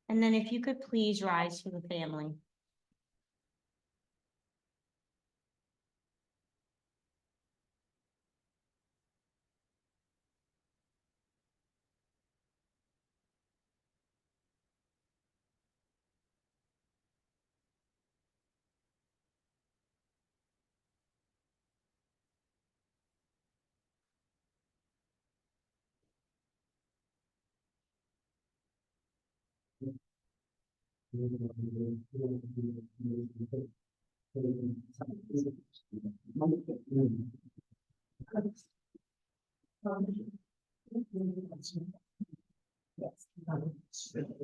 And then if you could please rise for the family.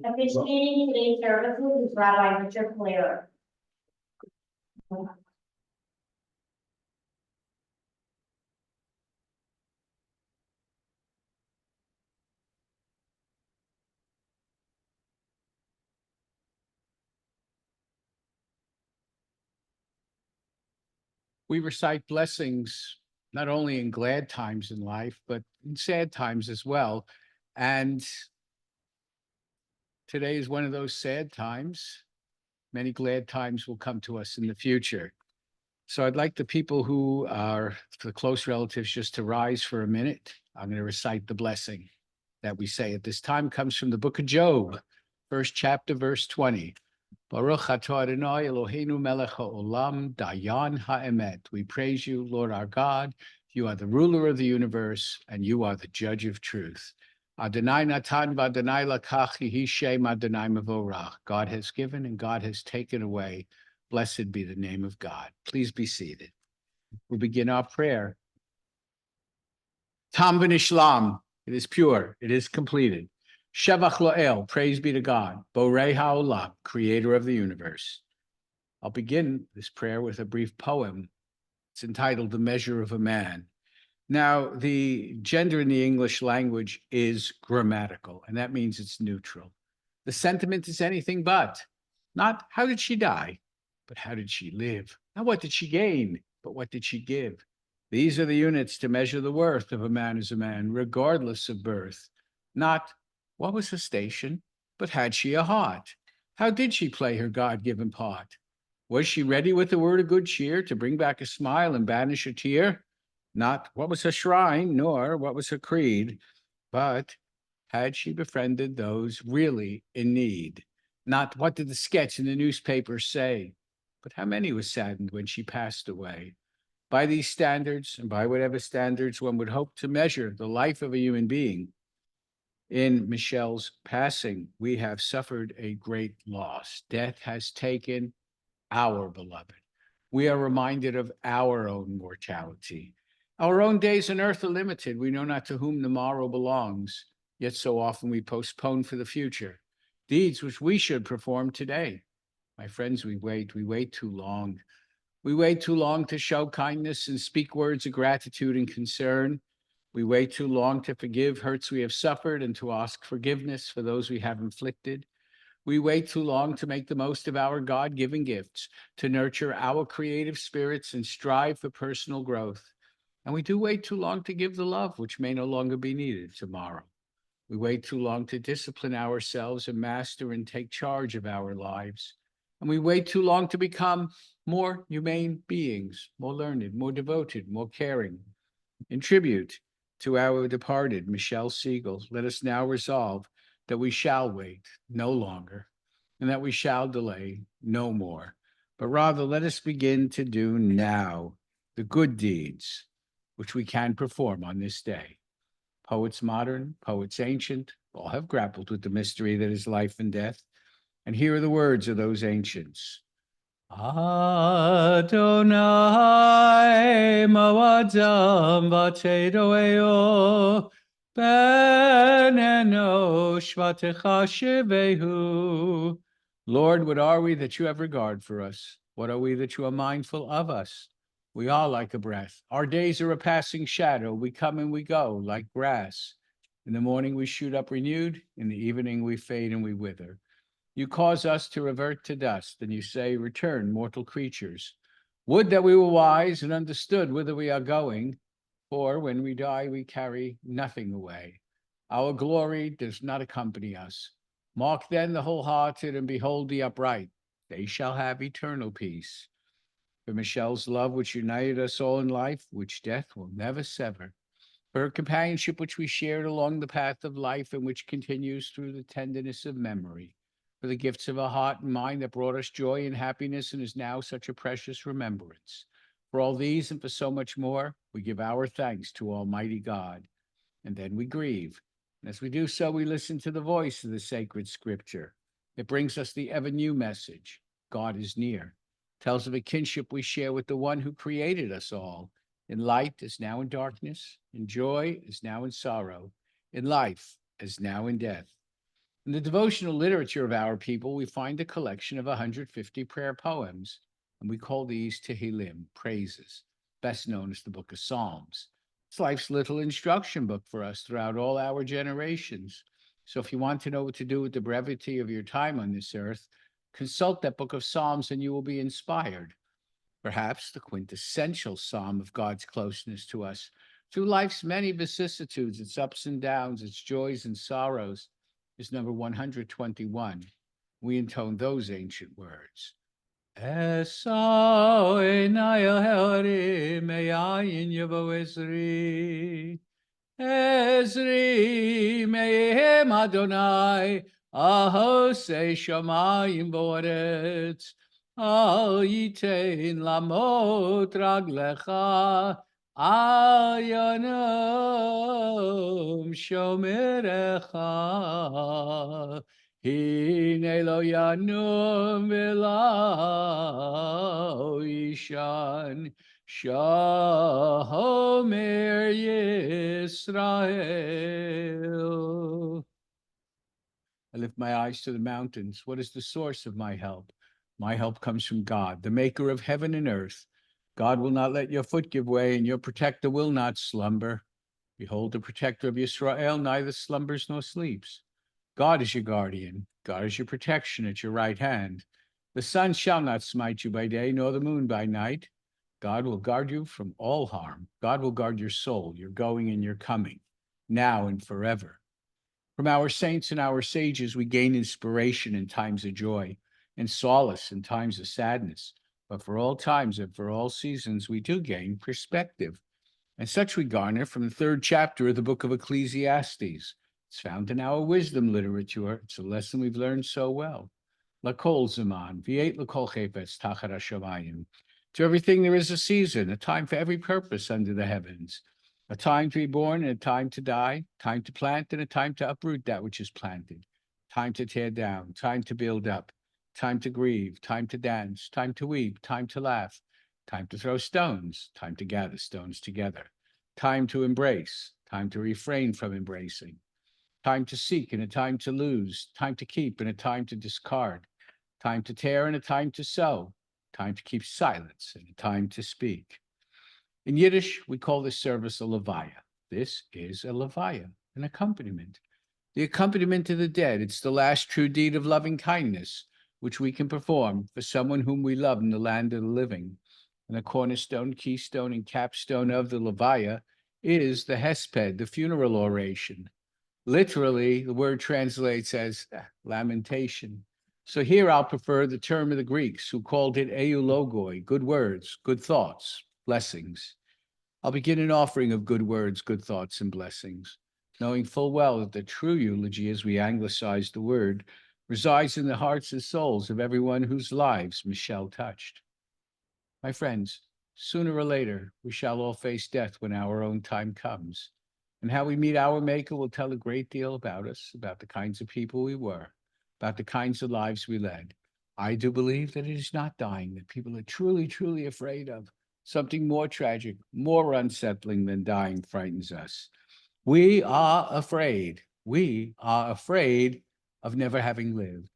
Officiating today's services is Rabbi Richard Blair. We recite blessings not only in glad times in life, but in sad times as well. And today is one of those sad times. Many glad times will come to us in the future. So I'd like the people who are the close relatives just to rise for a minute. I'm going to recite the blessing that we say at this time. It comes from the book of Job, first chapter, verse 20. Baruch atah Adonai Eloheinu melech haolam dayan ha'emet. We praise you, Lord our God. You are the ruler of the universe, and you are the judge of truth. Adonai natan v'Adonai lakach yehi shem Adonai mevorach. God has given and God has taken away. Blessed be the name of God. Please be seated. We'll begin our prayer. Tam v'nishlam. It is pure. It is completed. Shevach Lo'el, praise be to God, Borei Ha'olam, creator of the universe. I'll begin this prayer with a brief poem. It's entitled The Measure of a Man. Now, the gender in the English language is grammatical, and that means it's neutral. The sentiment is anything but. Not how did she die, but how did she live? Not what did she gain, but what did she give? These are the units to measure the worth of a man as a man, regardless of birth. Not what was her station, but had she a heart? How did she play her God-given part? Was she ready with the word of good cheer to bring back a smile and banish a tear? Not what was her shrine, nor what was her creed, but had she befriended those really in need? Not what did the sketch in the newspaper say, but how many were saddened when she passed away? By these standards, and by whatever standards one would hope to measure the life of a human being, in Michelle's passing, we have suffered a great loss. Death has taken our beloved. We are reminded of our own mortality. Our own days on earth are limited. We know not to whom the morrow belongs, yet so often we postpone for the future deeds which we should perform today. My friends, we wait too long. We wait too long to show kindness and speak words of gratitude and concern. We wait too long to forgive hurts we have suffered and to ask forgiveness for those we have inflicted. We wait too long to make the most of our God-given gifts, to nurture our creative spirits and strive for personal growth. And we do wait too long to give the love which may no longer be needed tomorrow. We wait too long to discipline ourselves and master and take charge of our lives. And we wait too long to become more humane beings, more learned, more devoted, more caring. In tribute to our departed Michelle Segal, let us now resolve that we shall wait no longer and that we shall delay no more, but rather let us begin to do now the good deeds which we can perform on this day. Poets modern, poets ancient, all have grappled with the mystery that is life and death. And here are the words of those ancients. Adonai ma'adam v'teroeo ben enosh v'techashivehu. Lord, what are we that you have regard for us? What are we that you are mindful of us? We are like a breath. Our days are a passing shadow. We come and we go like grass. In the morning we shoot up renewed. In the evening we fade and we wither. You cause us to revert to dust, and you say, return, mortal creatures. Would that we were wise and understood whither we are going, for when we die, we carry nothing away. Our glory does not accompany us. Mark then the wholehearted and behold the upright. They shall have eternal peace. For Michelle's love, which united us all in life, which death will never sever. For her companionship, which we shared along the path of life and which continues through the tenderness of memory. For the gifts of her heart and mind that brought us joy and happiness and is now such a precious remembrance. For all these and for so much more, we give our thanks to Almighty God. And then we grieve. And as we do so, we listen to the voice of the sacred scripture. It brings us the ever new message God is near, tells of a kinship we share with the one who created us all. In light as now in darkness, in joy as now in sorrow, in life as now in death. In the devotional literature of our people, we find a collection of 150 prayer poems, and we call these Tehillim, praises, best known as the Book of Psalms. It's life's little instruction book for us throughout all our generations. So if you want to know what to do with the brevity of your time on this earth, consult that Book of Psalms and you will be inspired. Perhaps the quintessential psalm of God's closeness to us through life's many vicissitudes, its ups and downs, its joys and sorrows, is number 121. We intone those ancient words. Esau enayahari meyayin yavo Ezri. Ezri mehem Adonai ahose shamayim bo'aretz. Al yitein lamot raglecha al yanam shomerecha. Hine lo yanum v'lo yishan Shomer Yisrael. I lift my eyes to the mountains. What is the source of my help? My help comes from God, the maker of heaven and earth. God will not let your foot give way, and your protector will not slumber. Behold, the protector of Israel neither slumbers nor sleeps. God is your guardian. God is your protection at your right hand. The sun shall not smite you by day, nor the moon by night. God will guard you from all harm. God will guard your soul, your going and your coming, now and forever. From our saints and our sages, we gain inspiration in times of joy and solace in times of sadness. But for all times and for all seasons, we do gain perspective. And such we garner from the 3rd chapter of the book of Ecclesiastes. It's found in our wisdom literature. It's a lesson we've learned so well. Lakol zaman, v'yet lakol chepetz tachat hashamayim. To everything there is a season, a time for every purpose under the heavens, a time to be born and a time to die, time to plant and a time to uproot that which is planted, time to tear down, time to build up, time to grieve, time to dance, time to weep, time to laugh, time to throw stones, time to gather stones together, time to embrace, time to refrain from embracing, time to seek and a time to lose, time to keep and a time to discard, time to tear and a time to sow, time to keep silence and a time to speak. In Yiddish, we call this service a levaya. This is a levaya, an accompaniment. The accompaniment to the dead. It's the last true deed of loving kindness, which we can perform for someone whom we love in the land of the living. And the cornerstone, keystone, and capstone of the levaya is the hesped, the funeral oration. Literally, the word translates as lamentation. So here I'll prefer the term of the Greeks who called it eulogoi, good words, good thoughts, blessings. I'll begin an offering of good words, good thoughts, and blessings, knowing full well that the true eulogy, as we anglicize the word, resides in the hearts and souls of everyone whose lives Michelle touched. My friends, sooner or later, we shall all face death when our own time comes. And how we meet our Maker will tell a great deal about us, about the kinds of people we were, about the kinds of lives we led. I do believe that it is not dying that people are truly, truly afraid of. Something more tragic, more unsettling than dying frightens us. We are afraid. We are afraid of never having lived,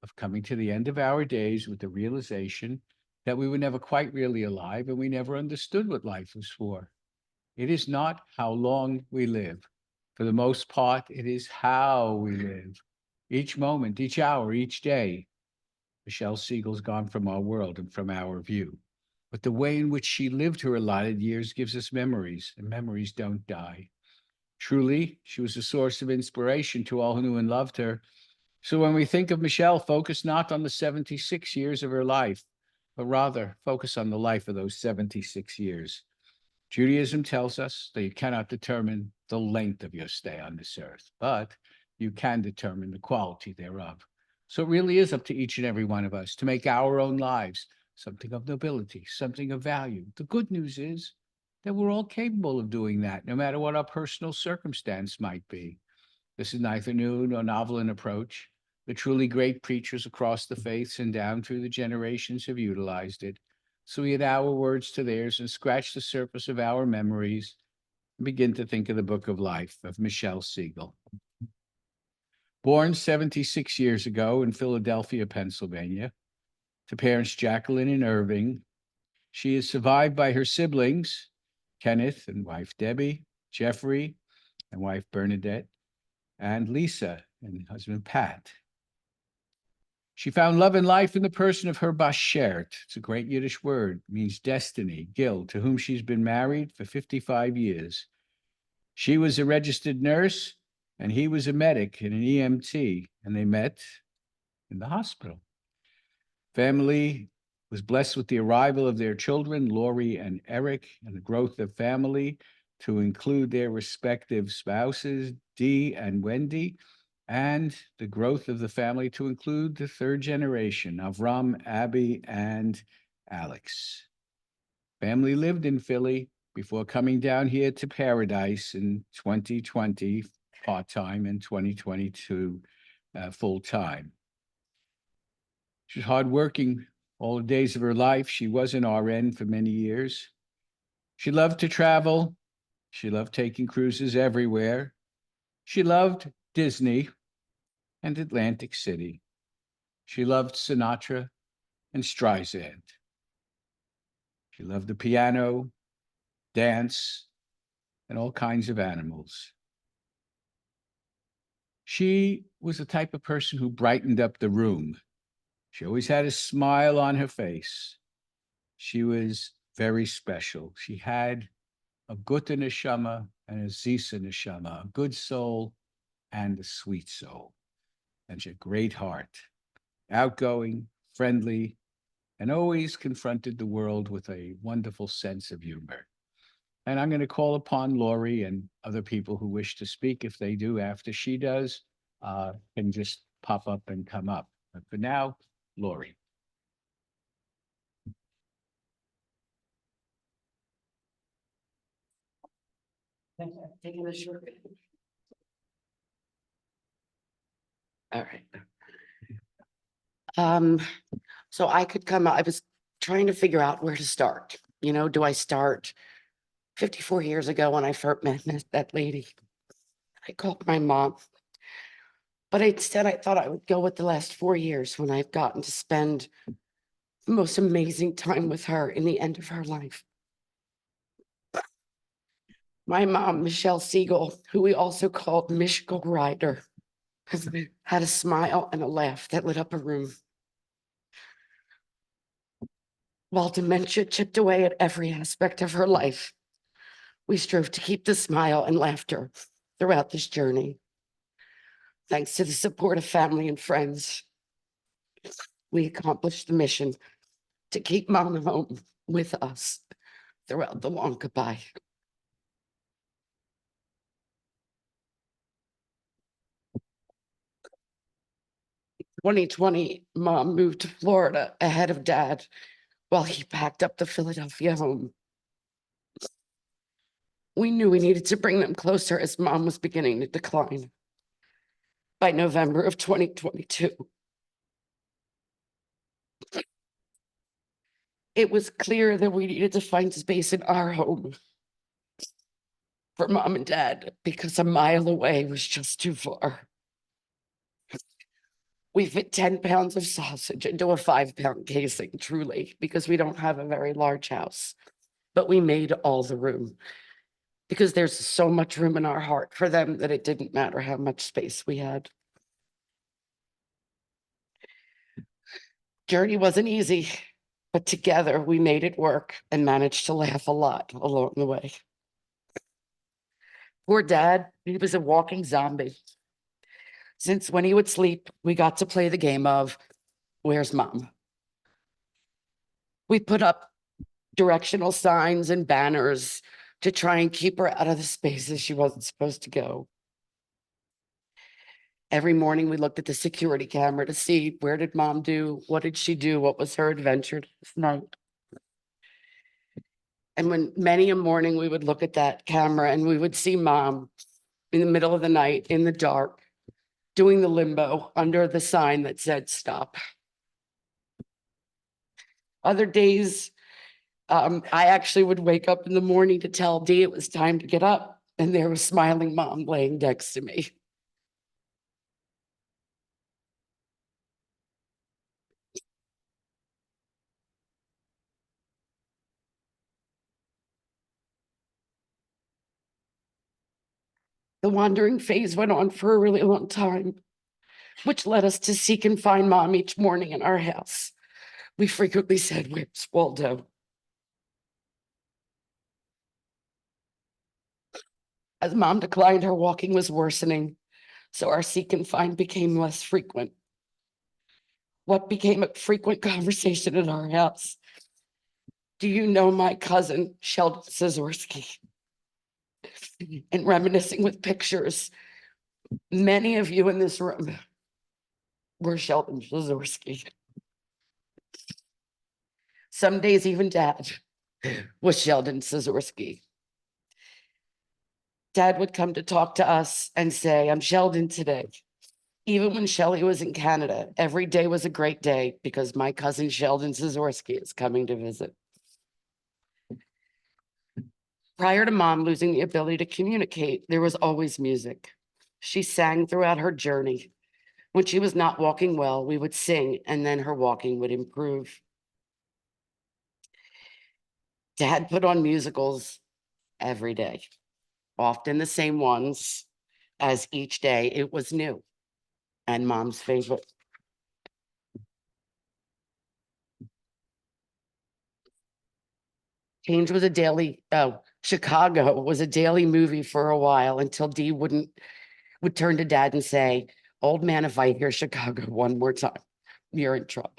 of coming to the end of our days with the realization that we were never quite really alive and we never understood what life was for. It is not how long we live. For the most part, it is how we live. Each moment, each hour, each day. Michelle Segal's gone from our world and from our view. But the way in which she lived her allotted years gives us memories, and memories don't die. Truly, she was a source of inspiration to all who knew and loved her. So when we think of Michelle, focus not on the 76 years of her life, but rather focus on the life of those 76 years. Judaism tells us that you cannot determine the length of your stay on this earth, but you can determine the quality thereof. So it really is up to each and every one of us to make our own lives something of nobility, something of value. The good news is that we're all capable of doing that, no matter what our personal circumstance might be. This is neither new nor novel in approach. The truly great preachers across the faiths and down through the generations have utilized it. So we add our words to theirs and scratch the surface of our memories and begin to think of the book of life of Michelle Segal. Born 76 years ago in Philadelphia, Pennsylvania, to parents Jacqueline and Irving, she is survived by her siblings, Kenneth and wife Debbie, Jeffrey and wife Bernadette, and Lisa and husband Pat. She found love and life in the person of her bashert. It's a great Yiddish word, means destiny, Gil, to whom she's been married for 55 years. She was a registered nurse and he was a medic and an EMT, and they met in the hospital. Family was blessed with the arrival of their children, Lori and Eric, and the growth of family to include their respective spouses, Dee and Wendy, and the growth of the family to include the third generation, Avram, Abby, and Alex. Family lived in Philly before coming down here to Paradise in 2020, part-time, and 2022, full-time. She's hardworking all the days of her life. She was an RN for many years. She loved to travel. She loved taking cruises everywhere. She loved Disney and Atlantic City. She loved Sinatra and Streisand. She loved the piano, dance, and all kinds of animals. She was the type of person who brightened up the room. She always had a smile on her face. She was very special. She had a gute neshama and a zisa neshama, a good soul and a sweet soul. And she had a great heart, outgoing, friendly, and always confronted the world with a wonderful sense of humor. And I'm going to call upon Lori and other people who wish to speak. If they do after she does, can just pop up and come up. But for now, Lori. Taking a short. All right. So I could come, I was trying to figure out where to start. You know, do I start 54 years ago when I first met that lady? I called my mom. But instead, I thought I would go with the last 4 years when I've gotten to spend the most amazing time with her in the end of her life. My mom, Michelle Segal, who we also called Michigan Rider, had a smile and a laugh that lit up a room. While dementia chipped away at every aspect of her life, we strove to keep the smile and laughter throughout this journey. Thanks to the support of family and friends, we accomplished the mission to keep Mom home with us throughout the long goodbye. In 2020, Mom moved to Florida ahead of Dad while he packed up the Philadelphia home. We knew we needed to bring them closer as Mom was beginning to decline. By November of 2022, it was clear that we needed to find space in our home for Mom and Dad because a mile away was just too far. We fit 10 pounds of sausage into a 5-pound casing, truly, because we don't have a very large house. But we made all the room because there's so much room in our heart for them that it didn't matter how much space we had. Journey wasn't easy, but together we made it work and managed to laugh a lot along the way. Poor Dad, he was a walking zombie. since when he would sleep, we got to play the game of Where's Mom? We put up directional signs and banners to try and keep her out of the spaces she wasn't supposed to go. Every morning we looked at the security camera to see where did Mom do? What did she do? What was her adventure this night? And when many a morning we would look at that camera and we would see Mom in the middle of the night in the dark, doing the limbo under the sign that said stop. Other days, I actually would wake up in the morning to tell Dee it was time to get up, and there was smiling Mom laying next to me. The wandering phase went on for a really long time, which led us to seek and find Mom each morning in our house. We frequently said, "Where's Waldo?" As Mom declined, her walking was worsening, so our seek and find became less frequent. What became a frequent conversation in our house? Do you know my cousin, Sheldon Szorski? And reminiscing with pictures, many of you in this room were Sheldon Szorski. Some days even Dad was Sheldon Szorski. Dad would come to talk to us and say, "I'm Sheldon today." Even when Shelley was in Canada, every day was a great day because my cousin Sheldon Szorski is coming to visit. Prior to Mom losing the ability to communicate, there was always music. She sang throughout her journey. When she was not walking well, we would sing and then her walking would improve. Dad put on musicals every day, often the same ones, as each day it was new and Mom's favorite. Change was a daily, Chicago was a daily movie for a while until Dee would turn to Dad and say, "Old man, if I hear Chicago one more time, you're in trouble."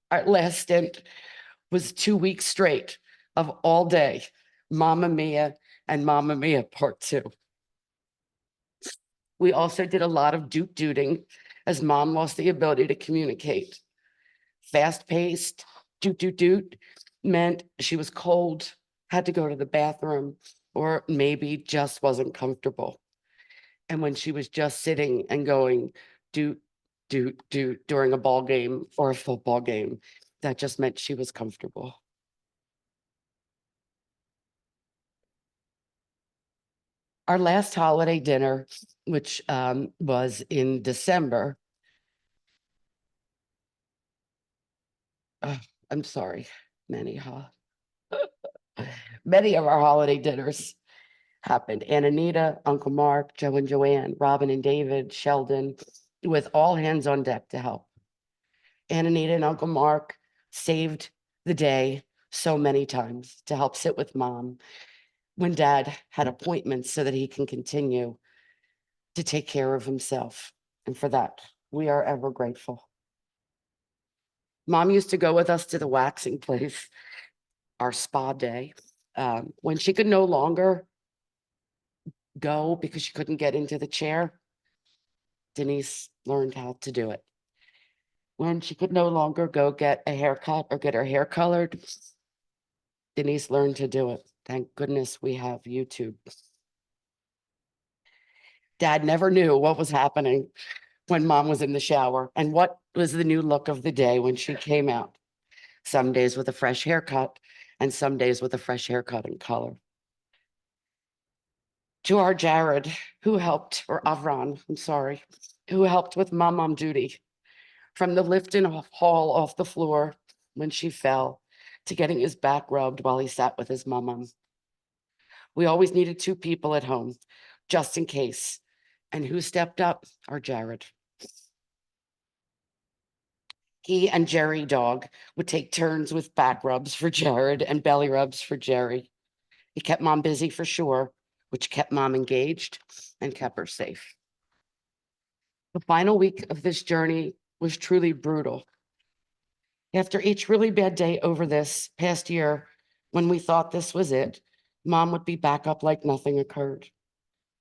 Our last stint was 2 weeks straight of all day Mamma Mia and Mamma Mia Part 2. We also did a lot of doot-dooting as Mom lost the ability to communicate. Fast-paced, doot-doot-doot meant she was cold, had to go to the bathroom, or maybe just wasn't comfortable. And when she was just sitting and going doot, doot, doot during a ball game or a football game, that just meant she was comfortable. Our last holiday dinner, which was in December. I'm sorry, many of our holiday dinners happened. Aunt Anita, Uncle Mark, Joe and Joanne, Robin and David, Sheldon, with all hands on deck to help. Aunt Anita and Uncle Mark saved the day so many times to help sit with Mom when Dad had appointments so that he can continue to take care of himself. And for that, we are ever grateful. Mom used to go with us to the waxing place, our spa day. When she could no longer go because she couldn't get into the chair, Denise learned how to do it. When she could no longer go get a haircut or get her hair colored, Denise learned to do it. Thank goodness we have YouTube. Dad never knew what was happening when Mom was in the shower and what was the new look of the day when she came out. Some days with a fresh haircut and some days with a fresh haircut and color. To our Jared, who helped, or Avron, I'm sorry, who helped with mom duty, from the lift in hall off the floor when she fell to getting his back rubbed while he sat with his mom. We always needed 2 people at home, just in case. And who stepped up? Our Jared. He and Jerry Dog would take turns with back rubs for Jared and belly rubs for Jerry. He kept Mom busy for sure, which kept Mom engaged and kept her safe. The final week of this journey was truly brutal. After each really bad day over this past year, when we thought this was it, Mom would be back up like nothing occurred.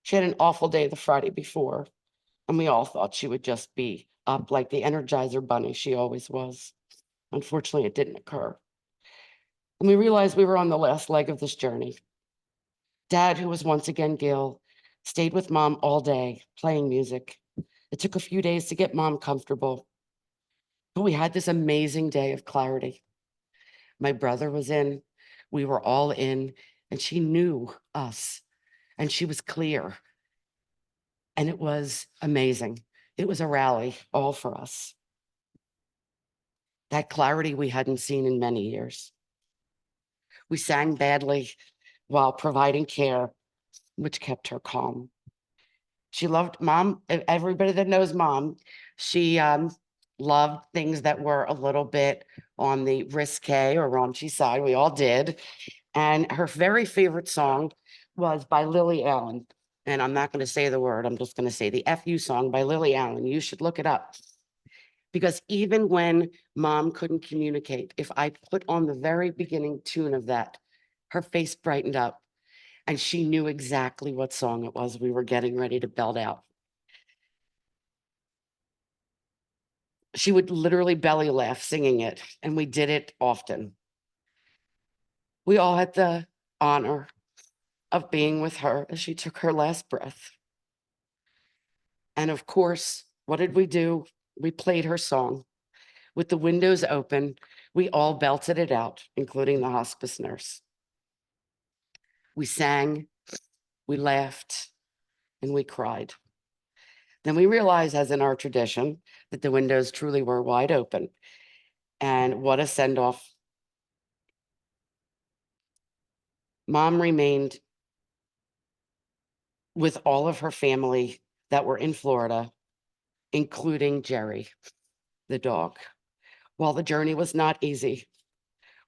She had an awful day the Friday before, and we all thought she would just be up like the Energizer bunny she always was. Unfortunately, it didn't occur. And we realized we were on the last leg of this journey. Dad, who was once again Gil, stayed with Mom all day, playing music. It took a few days to get Mom comfortable, but we had this amazing day of clarity. My brother was in, we were all in, and she knew us, and she was clear. And it was amazing. It was a rally all for us. That clarity we hadn't seen in many years. We sang badly while providing care, which kept her calm. She loved Mom. Everybody that knows Mom, she loved things that were a little bit on the risque or raunchy side. We all did. And her very favorite song was by Lily Allen. And I'm not going to say the word. I'm just going to say the FU song by Lily Allen. You should look it up. Because even when Mom couldn't communicate, if I put on the very beginning tune of that, her face brightened up and she knew exactly what song it was we were getting ready to belt out. She would literally belly laugh singing it, and we did it often. We all had the honor of being with her as she took her last breath. And of course, what did we do? We played her song. With the windows open, we all belted it out, including the hospice nurse. We sang, we laughed, and we cried. Then we realized, as in our tradition, that the windows truly were wide open. And what a send-off. Mom remained with all of her family that were in Florida, including Jerry, the dog. While the journey was not easy,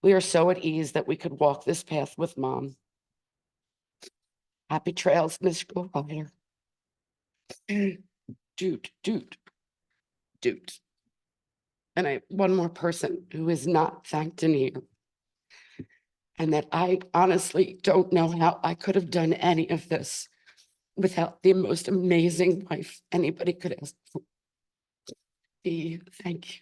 we are so at ease that we could walk this path with Mom. Happy trails, Miss Rider. Doot, doot, doot. And I have one more person who is not thanked in here. And that I honestly don't know how I could have done any of this without the most amazing wife anybody could ask for. Thank you.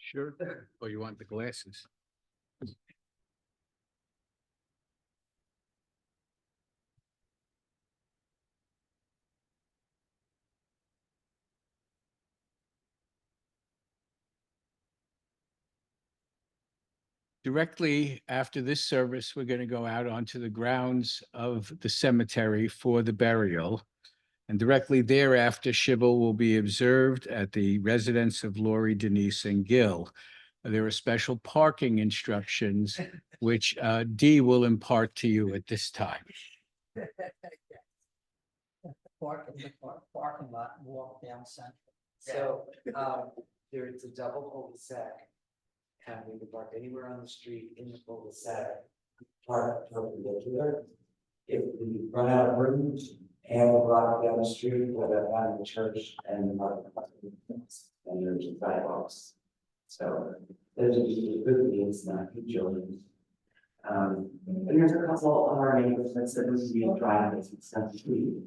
Sure. Or you want the glasses? Directly after this service, we're going to go out onto the grounds of the cemetery for the burial. And directly thereafter, Shiva will be observed at the residence of Lori, Denise, and Gil. There are special parking instructions, which Dee will impart to you at this time. Park in the parking lot and walk down Central. So, there's a double cul-de-sac. And we can park anywhere on the street in the cul-de-sac. Park perpendicular. If we run out of room, and a block down the street, where the church and the parking lot. And there's sidewalks. So, there's a good means, not good children. And there's a couple of our neighbors that said this would be a drive, it's stuff to do.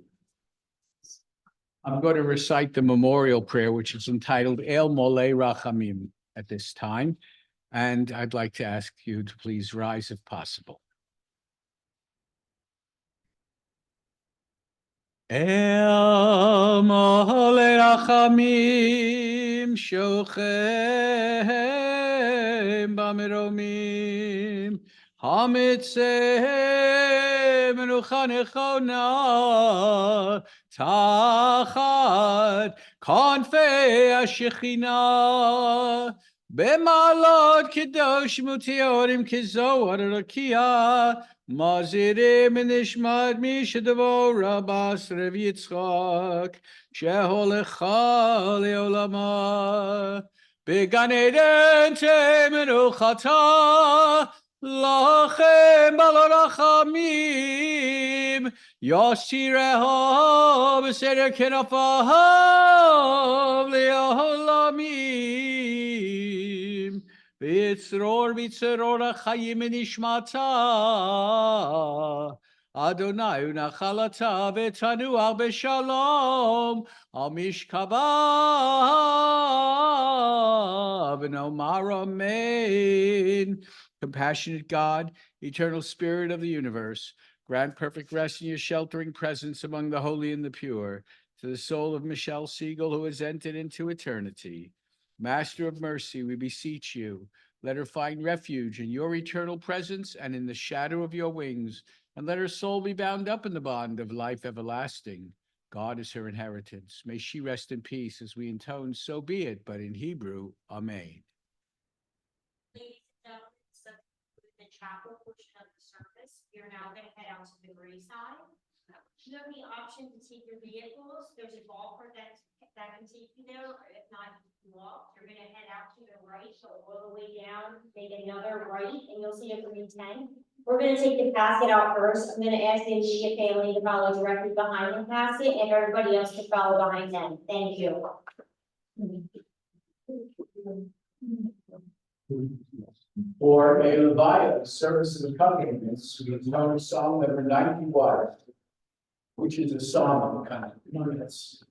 I'm going to recite the memorial prayer, which is entitled El Mole Rachamim at this time. And I'd like to ask you to please rise if possible. El Mohole Rachamim Shochem Bamiromim Hamitzeh Menucha Nechona Tachat Konfei HaShechina B'malot Kedosh Mutiorim Kizohar Rakia Mazirim Nishmat Mishadavo Rabbas Rev Yitzchak Sheholecha Leolama Began Eden Temenuchata Lachem Balorachamim Yosireho Beseder Kenafahav Leolamim Vitzror achayim nishmata Adonai unachalata v'tanuach b'shalom al mishkavav v'nomar amen. Compassionate God, eternal Spirit of the universe, grant perfect rest in your sheltering presence among the holy and the pure to the soul of Michelle Segal, who has entered into eternity. Master of mercy, we beseech you, let her find refuge in your eternal presence and in the shadow of your wings, and let her soul be bound up in the bond of life everlasting. God is her inheritance. May she rest in peace as we intone, so be it, but in Hebrew, Amen. Ladies and gentlemen, so the chapel portion of the service, you're now going to head out to the gray side. You have the option to take your vehicles. There's a golf cart that can take you there. If not, you can walk. You're going to head out to the right, so all the way down, make another right, and you'll see a green tent. We're going to take the casket out first. I'm going to ask the immediate family to follow directly behind the casket and everybody else to follow behind them. Thank you. For a Leviah, the service of accompaniments, we intone Psalm number 91, which is a psalm of accompaniments.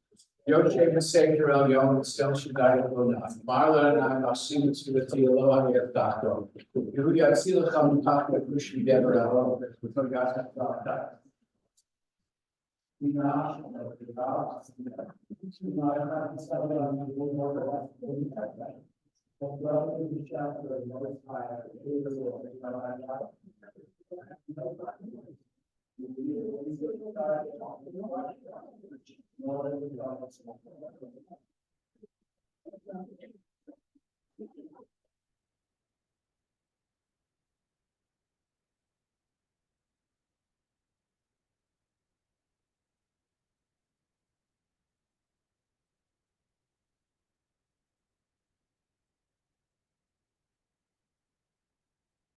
Yoshe Maseker El Yom Stel Shaddai Adonai. Marla and I Masim Tzvati Eloah Yevtachto. Yehudi Atzilach Hamutach Mekush Videver Elo. V'Togat Ha'Tach.